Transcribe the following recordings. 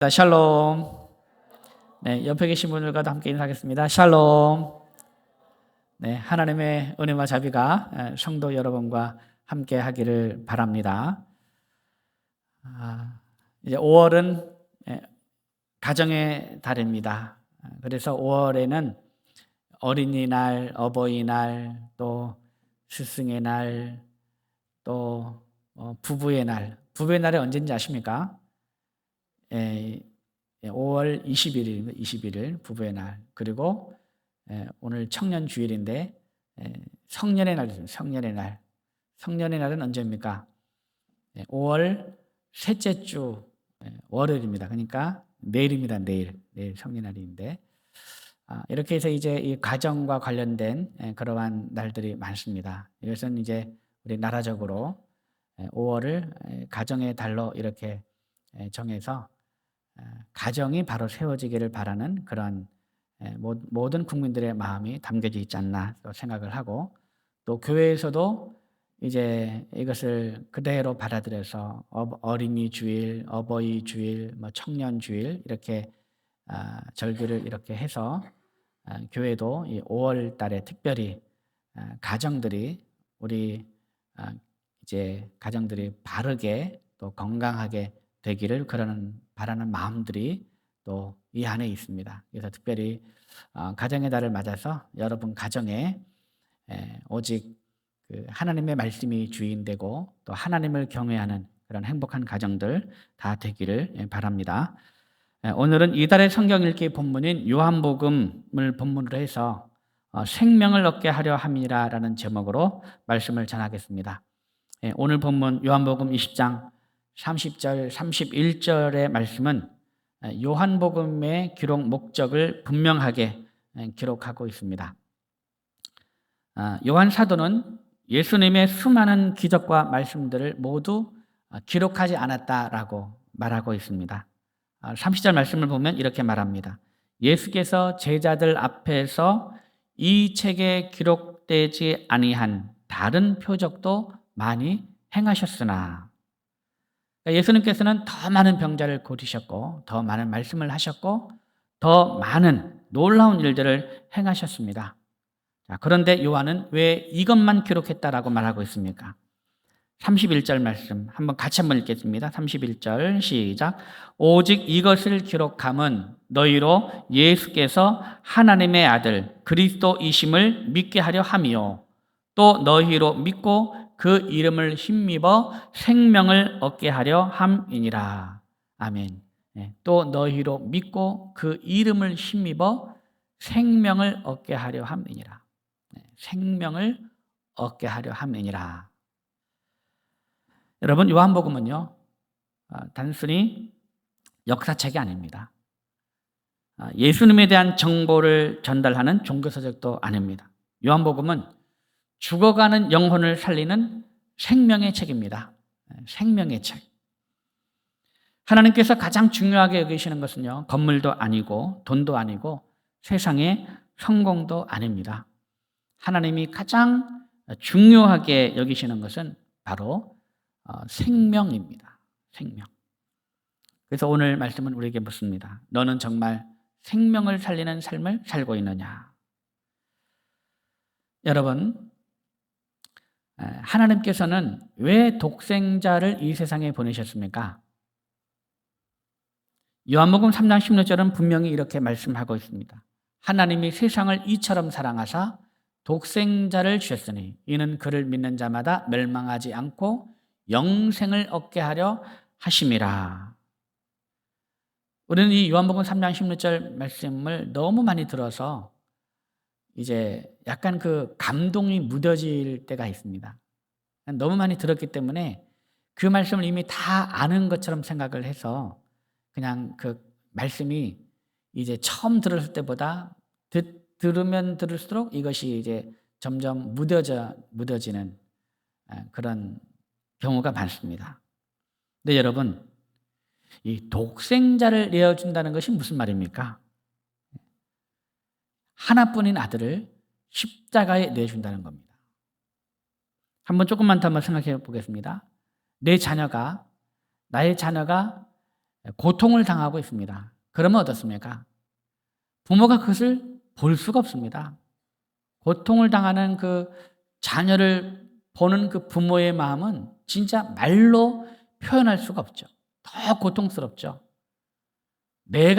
자, 샬롬. 네, 옆에 계신 분들과도 함께 인사하겠습니다. 샬롬. 네, 하나님의 은혜와 자비가 성도 여러분과 함께 하기를 바랍니다. 이제 5월은 가정의 달입니다. 그래서 5월에는 어린이날, 어버이날, 또 스승의 날, 또 부부의 날. 부부의 날이 언제인지 아십니까? 5월 21일입니다. 21일 부부의 날. 그리고 오늘 청년 주일인데 성년의 날이죠. 성년의 날. 성년의 날은 언제입니까? 5월 셋째 주 월요일입니다. 그러니까 내일입니다. 내일 성년의 날인데 이렇게 해서 이제 이 가정과 관련된 그러한 날들이 많습니다. 이것은 이제 우리 나라적으로 5월을 가정의 달로 이렇게 정해서 가정이 바로 세워지기를 바라는 그런 모든 국민들의 마음이 담겨져 있지 않나 생각을 하고, 또 교회에서도 이제 이것을 그대로 받아들여서 어린이 주일, 어버이 주일, 청년 주일 이렇게 절기를 이렇게 해서 교회도 이 5월 달에 특별히 가정들이 우리 이제 가정들이 바르게 또 건강하게 되기를 바라는 마음들이 또 이 안에 있습니다. 그래서 특별히 가정의 달을 맞아서 여러분 가정에 오직 그 하나님의 말씀이 주인되고 또 하나님을 경외하는 그런 행복한 가정들 다 되기를 바랍니다. 오늘은 이달의 성경 읽기 본문인 요한복음을 본문으로 해서 생명을 얻게 하려 함이라라는 제목으로 말씀을 전하겠습니다. 오늘 본문 요한복음 20장 30절, 31절의 말씀은 요한복음의 기록 목적을 분명하게 기록하고 있습니다. 요한 사도는 예수님의 수많은 기적과 말씀들을 모두 기록하지 않았다라고 말하고 있습니다. 30절 말씀을 보면 이렇게 말합니다. 예수께서 제자들 앞에서 이 책에 기록되지 아니한 다른 표적도 많이 행하셨으나, 예수님께서는 더 많은 병자를 고치셨고 더 많은 말씀을 하셨고 더 많은 놀라운 일들을 행하셨습니다. 그런데 요한은 왜 이것만 기록했다라고 말하고 있습니까? 31절 말씀 한번 같이 한번 읽겠습니다. 31절 시작. 오직 이것을 기록함은 너희로 예수께서 하나님의 아들 그리스도이심을 믿게 하려 함이요 또 너희로 믿고 그 이름을 힘입어 생명을 얻게 하려 함이니라. 아멘. 또 너희로 믿고 그 이름을 힘입어 생명을 얻게 하려 함이니라. 생명을 얻게 하려 함이니라. 여러분, 요한복음은요 단순히 역사책이 아닙니다. 예수님에 대한 정보를 전달하는 종교서적도 아닙니다. 요한복음은 죽어가는 영혼을 살리는 생명의 책입니다. 생명의 책. 하나님께서 가장 중요하게 여기시는 것은요 건물도 아니고 돈도 아니고 세상의 성공도 아닙니다. 하나님이 가장 중요하게 여기시는 것은 바로 생명입니다. 생명. 그래서 오늘 말씀은 우리에게 묻습니다. 너는 정말 생명을 살리는 삶을 살고 있느냐? 여러분, 하나님께서는 왜 독생자를 이 세상에 보내셨습니까? 요한복음 3장 16절은 분명히 이렇게 말씀하고 있습니다. 하나님이 세상을 이처럼 사랑하사 독생자를 주셨으니 이는 그를 믿는 자마다 멸망하지 않고 영생을 얻게 하려 하심이라. 우리는 이 요한복음 3장 16절 말씀을 너무 많이 들어서 이제 약간 그 감동이 무뎌질 때가 있습니다. 너무 많이 들었기 때문에 그 말씀을 이미 다 아는 것처럼 생각을 해서 그냥 그 말씀이 이제 처음 들었을 때보다 들으면 들을수록 이것이 이제 점점 무뎌지는 그런 경우가 많습니다. 근데 여러분, 이 독생자를 내어준다는 것이 무슨 말입니까? 하나뿐인 아들을 십자가에 내준다는 겁니다. 한번 조금만 더 한번 생각해 보겠습니다. 나의 자녀가 고통을 당하고 있습니다. 그러면 어떻습니까? 부모가 그것을 볼 수가 없습니다. 고통을 당하는 그 자녀를 보는 그 부모의 마음은 진짜 말로 표현할 수가 없죠. 더 고통스럽죠.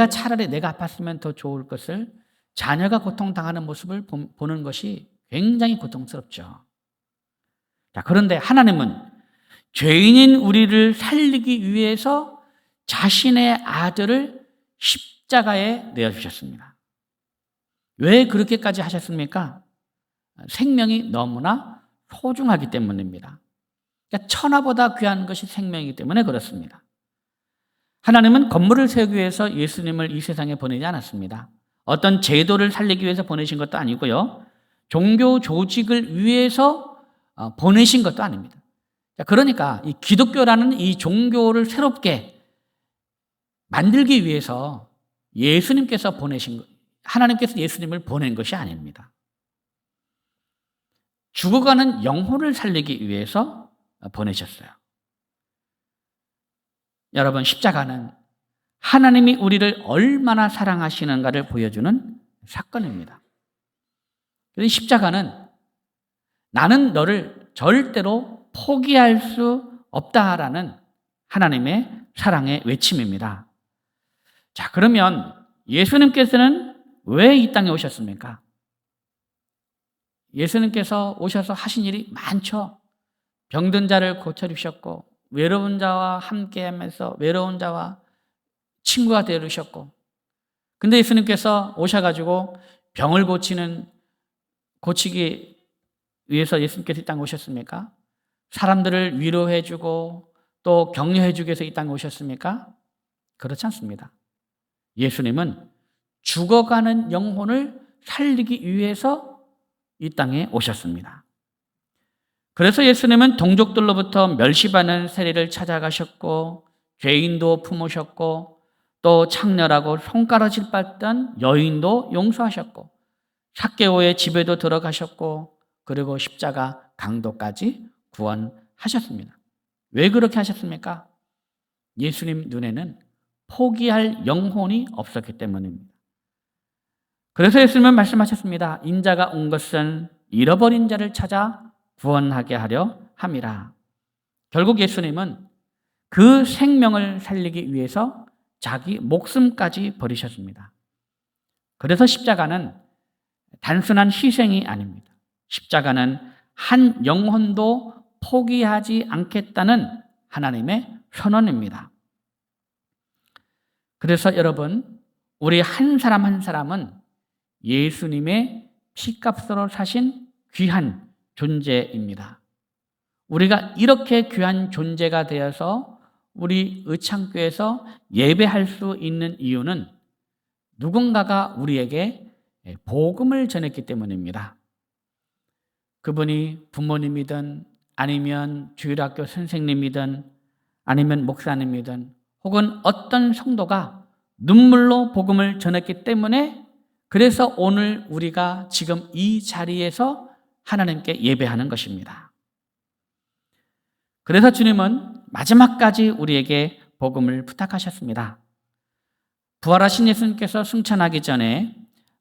차라리 내가 아팠으면 더 좋을 것을 자녀가 고통당하는 모습을 보는 것이 굉장히 고통스럽죠. 자, 그런데 하나님은 죄인인 우리를 살리기 위해서 자신의 아들을 십자가에 내어주셨습니다. 왜 그렇게까지 하셨습니까? 생명이 너무나 소중하기 때문입니다. 그러니까 천하보다 귀한 것이 생명이기 때문에 그렇습니다. 하나님은 건물을 세우기 위해서 예수님을 이 세상에 보내지 않았습니다. 어떤 제도를 살리기 위해서 보내신 것도 아니고요. 종교 조직을 위해서 보내신 것도 아닙니다. 그러니까 이 기독교라는 이 종교를 새롭게 만들기 위해서 하나님께서 예수님을 보낸 것이 아닙니다. 죽어가는 영혼을 살리기 위해서 보내셨어요. 여러분, 십자가는 하나님이 우리를 얼마나 사랑하시는가를 보여주는 사건입니다. 그래서 십자가는 나는 너를 절대로 포기할 수 없다라는 하나님의 사랑의 외침입니다. 자, 그러면 예수님께서는 왜 이 땅에 오셨습니까? 예수님께서 오셔서 하신 일이 많죠. 병든 자를 고쳐주셨고, 외로운 자와 함께 하면서 외로운 자와 친구가 되어주셨고, 근데 예수님께서 오셔가지고 병을 고치기 위해서 예수님께서 이 땅에 오셨습니까? 사람들을 위로해주고 또 격려해주기 위해서 이 땅에 오셨습니까? 그렇지 않습니다. 예수님은 죽어가는 영혼을 살리기 위해서 이 땅에 오셨습니다. 그래서 예수님은 동족들로부터 멸시받는 세리를 찾아가셨고, 죄인도 품으셨고, 또 창렬하고 손가락질 받던 여인도 용서하셨고, 삭개오의 집에도 들어가셨고, 그리고 십자가 강도까지 구원하셨습니다. 왜 그렇게 하셨습니까? 예수님 눈에는 포기할 영혼이 없었기 때문입니다. 그래서 예수님은 말씀하셨습니다. 인자가 온 것은 잃어버린 자를 찾아 구원하게 하려 함이라. 결국 예수님은 그 생명을 살리기 위해서 자기 목숨까지 버리셨습니다. 그래서 십자가는 단순한 희생이 아닙니다. 십자가는 한 영혼도 포기하지 않겠다는 하나님의 선언입니다. 그래서 여러분, 우리 한 사람 한 사람은 예수님의 피값으로 사신 귀한 존재입니다. 우리가 이렇게 귀한 존재가 되어서 우리 의창교에서 예배할 수 있는 이유는 누군가가 우리에게 복음을 전했기 때문입니다. 그분이 부모님이든 아니면 주일학교 선생님이든 아니면 목사님이든 혹은 어떤 성도가 눈물로 복음을 전했기 때문에, 그래서 오늘 우리가 지금 이 자리에서 하나님께 예배하는 것입니다. 그래서 주님은 마지막까지 우리에게 복음을 부탁하셨습니다. 부활하신 예수님께서 승천하기 전에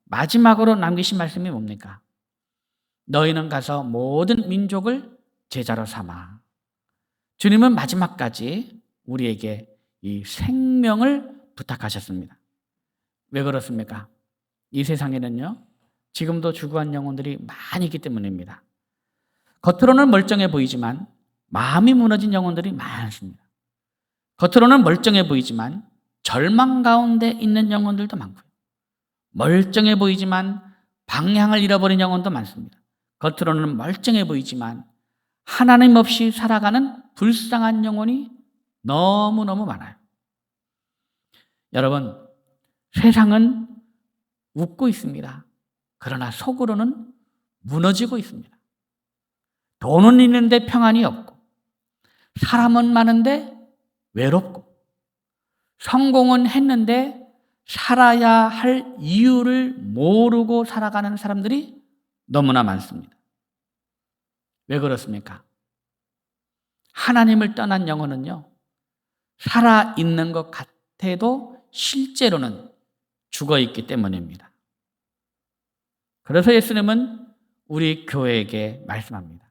마지막으로 남기신 말씀이 뭡니까? 너희는 가서 모든 민족을 제자로 삼아. 주님은 마지막까지 우리에게 이 생명을 부탁하셨습니다. 왜 그렇습니까? 이 세상에는요, 지금도 죽어간 영혼들이 많이 있기 때문입니다. 겉으로는 멀쩡해 보이지만 마음이 무너진 영혼들이 많습니다. 겉으로는 멀쩡해 보이지만 절망 가운데 있는 영혼들도 많고요. 멀쩡해 보이지만 방향을 잃어버린 영혼도 많습니다. 겉으로는 멀쩡해 보이지만 하나님 없이 살아가는 불쌍한 영혼이 너무너무 많아요. 여러분, 세상은 웃고 있습니다. 그러나 속으로는 무너지고 있습니다. 돈은 있는데 평안이 없고, 사람은 많은데 외롭고, 성공은 했는데 살아야 할 이유를 모르고 살아가는 사람들이 너무나 많습니다. 왜 그렇습니까? 하나님을 떠난 영혼은요, 살아있는 것 겉에도 실제로는 죽어 있기 때문입니다. 그래서 예수님은 우리 교회에게 말씀합니다.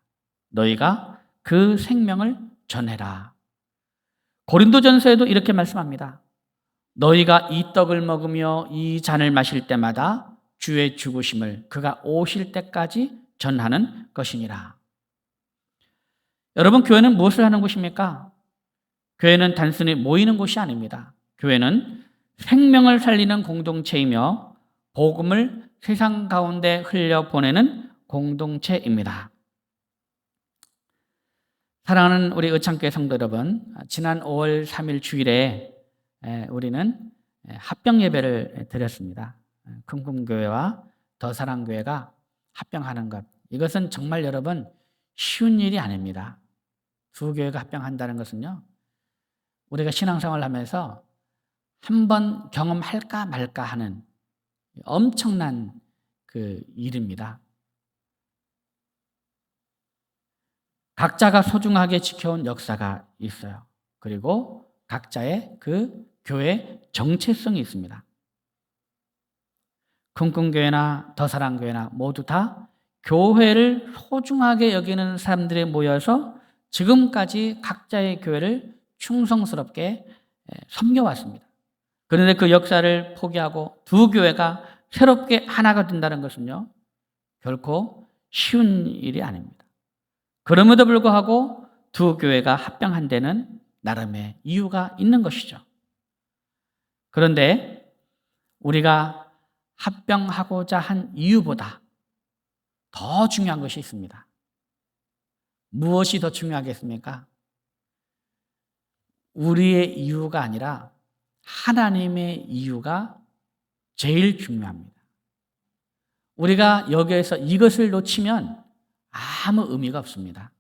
너희가 그 생명을 전해라. 고린도전서에도 이렇게 말씀합니다. 너희가 이 떡을 먹으며 이 잔을 마실 때마다 주의 죽으심을 그가 오실 때까지 전하는 것이니라. 여러분, 교회는 무엇을 하는 곳입니까? 교회는 단순히 모이는 곳이 아닙니다. 교회는 생명을 살리는 공동체이며 복음을 세상 가운데 흘려보내는 공동체입니다. 사랑하는 우리 의창교회 성도 여러분, 지난 5월 3일 주일에 우리는 합병 예배를 드렸습니다. 금금교회와 더사랑교회가 합병하는 것, 이것은 정말 여러분 쉬운 일이 아닙니다. 두 교회가 합병한다는 것은요, 우리가 신앙생활을 하면서 한번 경험할까 말까 하는 엄청난 그 일입니다. 각자가 소중하게 지켜온 역사가 있어요. 그리고 각자의 그 교회 정체성이 있습니다. 금금교회나 더사랑교회나 모두 다 교회를 소중하게 여기는 사람들이 모여서 지금까지 각자의 교회를 충성스럽게 섬겨왔습니다. 그런데 그 역사를 포기하고 두 교회가 새롭게 하나가 된다는 것은요, 결코 쉬운 일이 아닙니다. 그럼에도 불구하고 두 교회가 합병한 데는 나름의 이유가 있는 것이죠. 그런데 우리가 합병하고자 한 이유보다 더 중요한 것이 있습니다. 무엇이 더 중요하겠습니까? 우리의 이유가 아니라 하나님의 이유가 제일 중요합니다. 우리가 여기에서 이것을 놓치면 아무 의미가 없습니다.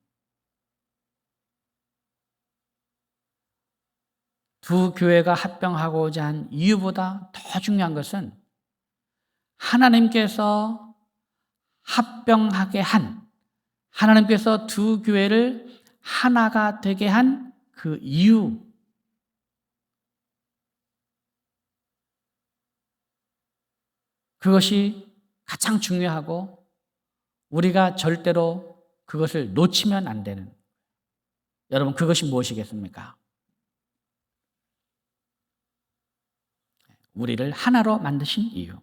두 교회가 합병하고자 한 이유보다 더 중요한 것은 하나님께서 합병하게 한, 하나님께서 두 교회를 하나가 되게 한 그 이유, 그것이 가장 중요하고 우리가 절대로 그것을 놓치면 안 되는, 여러분, 그것이 무엇이겠습니까? 우리를 하나로 만드신 이유,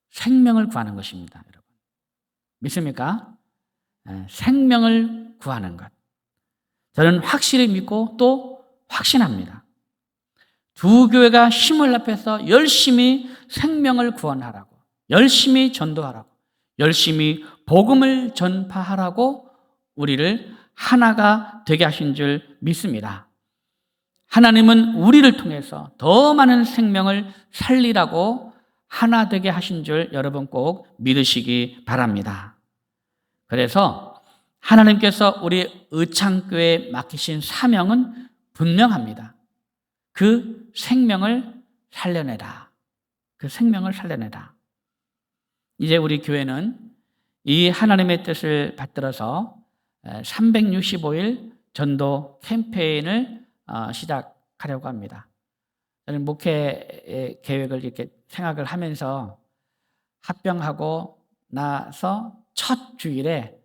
생명을 구하는 것입니다. 여러분, 믿습니까? 생명을 구하는 것, 저는 확실히 믿고 또 확신합니다. 두 교회가 힘을 합해서 열심히 생명을 구원하라고, 열심히 전도하라고, 열심히 복음을 전파하라고 우리를 하나가 되게 하신 줄 믿습니다. 하나님은 우리를 통해서 더 많은 생명을 살리라고 하나 되게 하신 줄 여러분 꼭 믿으시기 바랍니다. 그래서 하나님께서 우리 의창교회에 맡기신 사명은 분명합니다. 그 생명을 살려내라. 그 생명을 살려내라. 이제 우리 교회는 이 하나님의 뜻을 받들어서 365일 전도 캠페인을 시작하려고 합니다. 저는 목회 계획을 이렇게 생각을 하면서 합병하고 나서 첫 주일에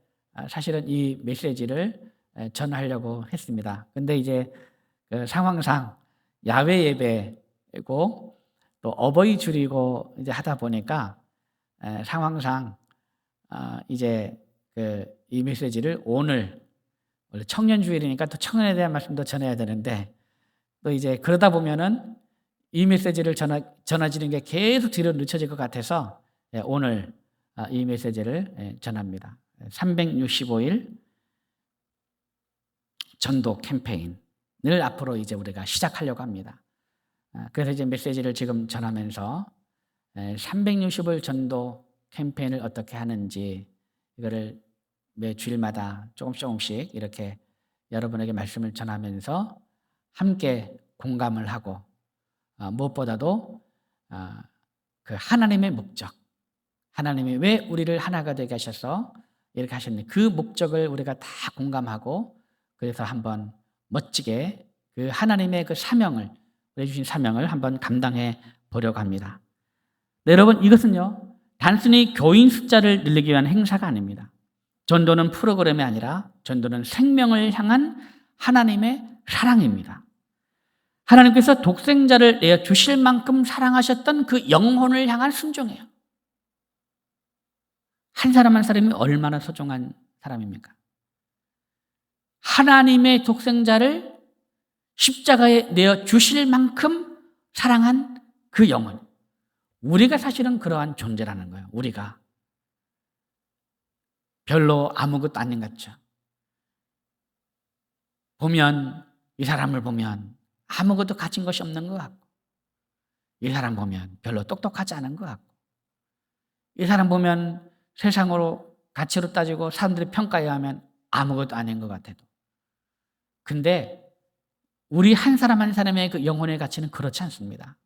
사실은 이 메시지를 전하려고 했습니다. 근데 이제 그 상황상 야외 예배고 또 어버이 줄이고 이제 하다 보니까 상황상 이제 이 메시지를 오늘, 원래 청년 주일이니까 또 청년에 대한 말씀도 전해야 되는데 또 이제 그러다 보면은 이 메시지를 전해지는 게 계속 뒤로 늦춰질 것 같아서 오늘 이 메시지를 전합니다. 365일 전도 캠페인을 앞으로 이제 우리가 시작하려고 합니다. 그래서 이제 메시지를 지금 전하면서 360일 전도 캠페인을 어떻게 하는지 이거를 매 주일마다 조금씩 이렇게 여러분에게 말씀을 전하면서 함께 공감을 하고 무엇보다도 그 하나님의 목적, 하나님이 왜 우리를 하나가 되게 하셔서 이렇게 하셨는지 그 목적을 우리가 다 공감하고 그래서 한번 멋지게 그 하나님의 그 사명을, 주신 사명을 한번 감당해 보려고 합니다. 네, 여러분, 이것은요, 단순히 교인 숫자를 늘리기 위한 행사가 아닙니다. 전도는 프로그램이 아니라 전도는 생명을 향한 하나님의 사랑입니다. 하나님께서 독생자를 내어 주실 만큼 사랑하셨던 그 영혼을 향한 순종이에요. 한 사람 한 사람이 얼마나 소중한 사람입니까? 하나님의 독생자를 십자가에 내어 주실 만큼 사랑한 그 영혼. 우리가 사실은 그러한 존재라는 거예요. 우리가. 별로 아무것도 아닌 것 같죠. 보면, 이 사람을 보면 아무것도 가진 것이 없는 것 같고, 이 사람 보면 별로 똑똑하지 않은 것 같고, 이 사람 보면 세상으로 가치로 따지고 사람들이 평가해야 하면 아무것도 아닌 것 같아도. 근데 우리 한 사람 한 사람의 그 영혼의 가치는 그렇지 않습니다.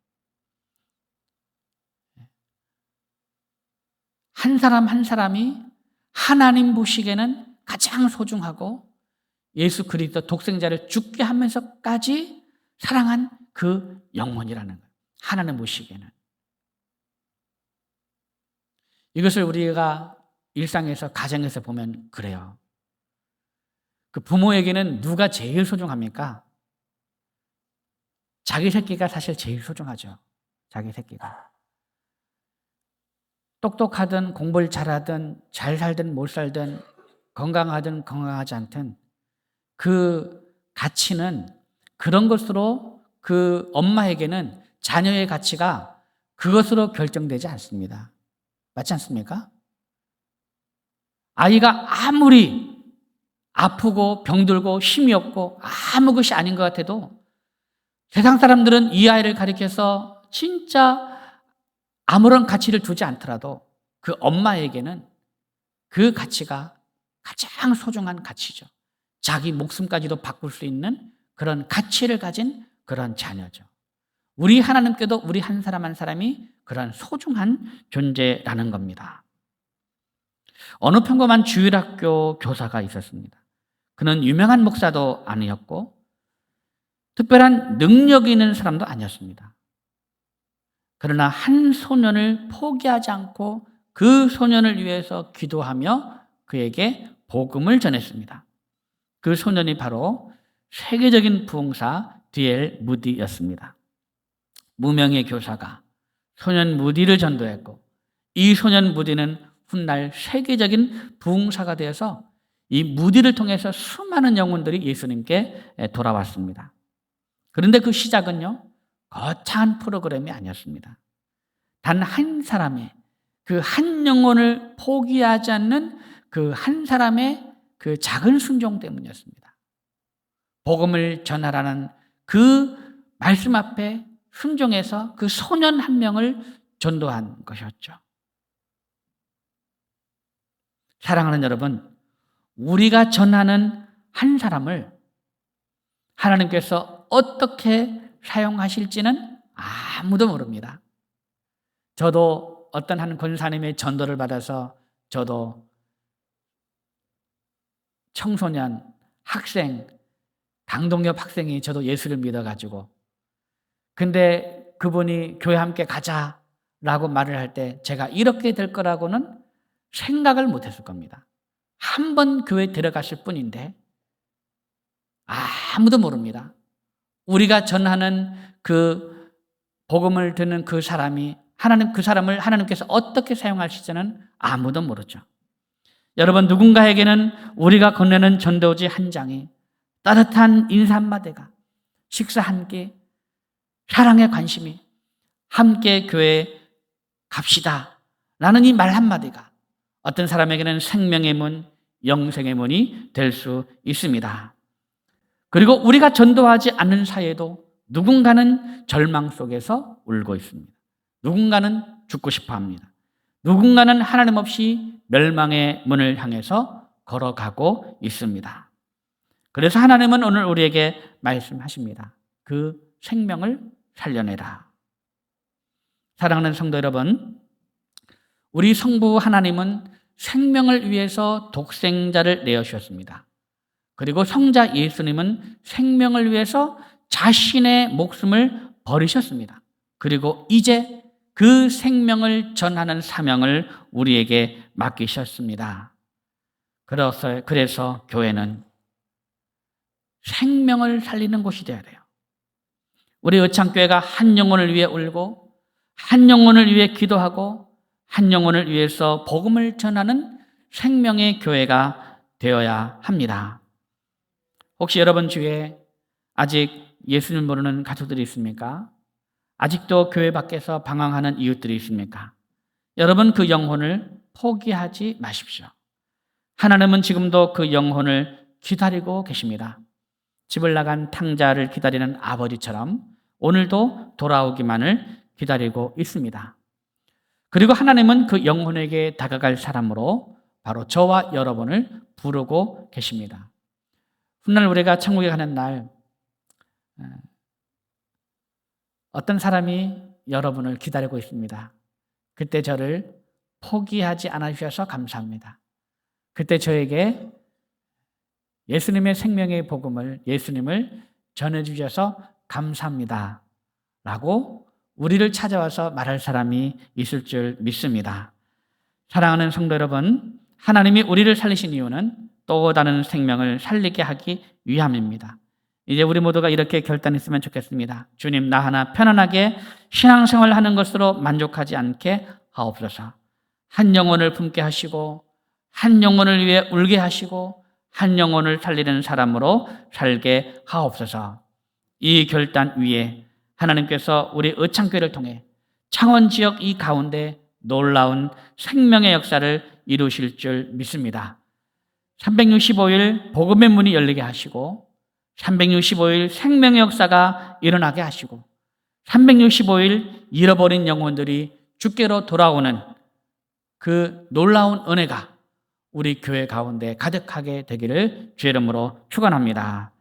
한 사람 한 사람이 하나님 보시기에는 가장 소중하고 예수 그리스도 독생자를 죽게 하면서까지 사랑한 그 영혼이라는 거예요. 하나님 보시기에는. 이것을 우리가 일상에서, 가정에서 보면 그래요. 그 부모에게는 누가 제일 소중합니까? 자기 새끼가 사실 제일 소중하죠. 자기 새끼가. 똑똑하든 공부를 잘하든 잘 살든 못 살든 건강하든 건강하지 않든 그 가치는 그런 것으로 그 엄마에게는 자녀의 가치가 그것으로 결정되지 않습니다. 맞지 않습니까? 아이가 아무리 아프고 병들고 힘이 없고 아무 것이 아닌 것 같아도 세상 사람들은 이 아이를 가리켜서 진짜 아무런 가치를 두지 않더라도 그 엄마에게는 그 가치가 가장 소중한 가치죠. 자기 목숨까지도 바꿀 수 있는 그런 가치를 가진 그런 자녀죠. 우리 하나님께도 우리 한 사람 한 사람이 그런 소중한 존재라는 겁니다. 어느 평범한 주일학교 교사가 있었습니다. 그는 유명한 목사도 아니었고 특별한 능력이 있는 사람도 아니었습니다. 그러나 한 소년을 포기하지 않고 그 소년을 위해서 기도하며 그에게 복음을 전했습니다. 그 소년이 바로 세계적인 부흥사 D.L. 무디였습니다. 무명의 교사가 소년 무디를 전도했고 이 소년 무디는 훗날 세계적인 부흥사가 되어서 이 무디를 통해서 수많은 영혼들이 예수님께 돌아왔습니다. 그런데 그 시작은요, 거창한 프로그램이 아니었습니다. 단 한 사람의 그 한 영혼을 포기하지 않는 그 한 사람의 그 작은 순종 때문이었습니다. 복음을 전하라는 그 말씀 앞에 순종해서 그 소년 한 명을 전도한 것이었죠. 사랑하는 여러분, 우리가 전하는 한 사람을 하나님께서 어떻게 사용하실지는 아무도 모릅니다. 저도 어떤 한 권사님의 전도를 받아서 저도 청소년, 학생, 강동엽 학생이 저도 예수를 믿어가지고 근데 그분이 교회 함께 가자라고 말을 할 때 제가 이렇게 될 거라고는 생각을 못했을 겁니다. 한 번 교회 들어갔을 뿐인데 아무도 모릅니다. 우리가 전하는 그 복음을 듣는 그 사람이 그 사람을 하나님께서 어떻게 사용하실지는 아무도 모르죠. 여러분, 누군가에게는 우리가 건네는 전도지 한 장이, 따뜻한 인사 한마디가, 식사 한 끼, 사랑의 관심이, 함께 교회에 갑시다 라는 이 말 한마디가 어떤 사람에게는 생명의 문, 영생의 문이 될 수 있습니다. 그리고 우리가 전도하지 않는 사이에도 누군가는 절망 속에서 울고 있습니다. 누군가는 죽고 싶어 합니다. 누군가는 하나님 없이 멸망의 문을 향해서 걸어가고 있습니다. 그래서 하나님은 오늘 우리에게 말씀하십니다. 그 생명을 살려내라. 사랑하는 성도 여러분, 우리 성부 하나님은 생명을 위해서 독생자를 내어주셨습니다. 그리고 성자 예수님은 생명을 위해서 자신의 목숨을 버리셨습니다. 그리고 이제 그 생명을 전하는 사명을 우리에게 맡기셨습니다. 그래서 교회는 생명을 살리는 곳이 되어야 돼요. 우리 의창교회가 한 영혼을 위해 울고 한 영혼을 위해 기도하고 한 영혼을 위해서 복음을 전하는 생명의 교회가 되어야 합니다. 혹시 여러분 주위에 아직 예수를 모르는 가족들이 있습니까? 아직도 교회 밖에서 방황하는 이웃들이 있습니까? 여러분 그 영혼을 포기하지 마십시오. 하나님은 지금도 그 영혼을 기다리고 계십니다. 집을 나간 탕자를 기다리는 아버지처럼 오늘도 돌아오기만을 기다리고 있습니다. 그리고 하나님은 그 영혼에게 다가갈 사람으로 바로 저와 여러분을 부르고 계십니다. 훗날 우리가 천국에 가는 날 어떤 사람이 여러분을 기다리고 있습니다. 그때 저를 포기하지 않으셔서 감사합니다. 그때 저에게 예수님의 생명의 복음을, 예수님을 전해주셔서 감사합니다 라고 우리를 찾아와서 말할 사람이 있을 줄 믿습니다. 사랑하는 성도 여러분, 하나님이 우리를 살리신 이유는 또 다른 생명을 살리게 하기 위함입니다. 이제 우리 모두가 이렇게 결단했으면 좋겠습니다. 주님, 나 하나 편안하게 신앙생활을 하는 것으로 만족하지 않게 하옵소서. 한 영혼을 품게 하시고 한 영혼을 위해 울게 하시고 한 영혼을 살리는 사람으로 살게 하옵소서. 이 결단 위에 하나님께서 우리 의창교회를 통해 창원 지역 이 가운데 놀라운 생명의 역사를 이루실 줄 믿습니다. 365일 복음의 문이 열리게 하시고 365일 생명의 역사가 일어나게 하시고 365일 잃어버린 영혼들이 주께로 돌아오는 그 놀라운 은혜가 우리 교회 가운데 가득하게 되기를 주의 이름으로 축원합니다.